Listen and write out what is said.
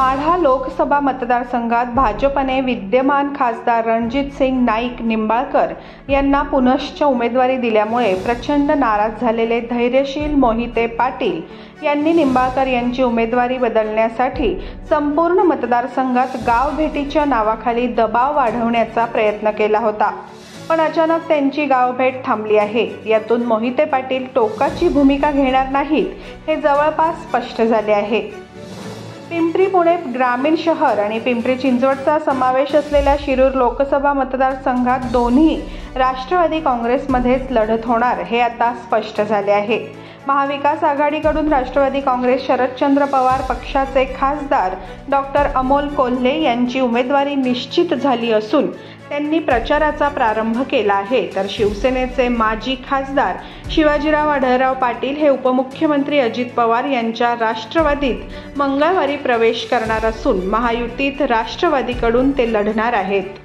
माढा लोकसभा मतदारसंघात भाजपने विद्यमान खासदार रणजितसिंग नाईक निंबाळकर यांना पुनश्च उमेदवारी दिल्यामुळे प्रचंड नाराज झालेले धैर्यशील मोहिते पाटील यांनी निंबाळकर यांची उमेदवारी बदलण्यासाठी संपूर्ण मतदारसंघात गाव भेटीच्या नावाखाली दबाव वाढवण्याचा प्रयत्न केला होता. पण अचानक त्यांची गावभेट थांबली आहे. यातून मोहिते पाटील टोकाची भूमिका घेणार नाहीत हे जवळपास स्पष्ट झाले आहे. पिंपरी पुणे ग्रामीण शहर आणि पिंपरी चिंचवडचा समावेश असलेल्या शिरूर लोकसभा मतदारसंघात दोन्ही राष्ट्रवादी काँग्रेसमध्येच लढत होणार हे आता स्पष्ट झाले आहे. महाविकास आघाडीकडून राष्ट्रवादी काँग्रेस शरदचंद्र पवार पक्षाचे खासदार डॉक्टर अमोल कोल्हे यांची उमेदवारी निश्चित झाली असून त्यांनी प्रचाराचा प्रारंभ केला आहे. तर शिवसेनेचे माजी खासदार शिवाजीराव आढळराव पाटील हे उपमुख्यमंत्री अजित पवार यांच्या राष्ट्रवादीत मंगळवारी प्रवेश करणार असून महायुतीत राष्ट्रवादीकडून ते लढणार आहेत.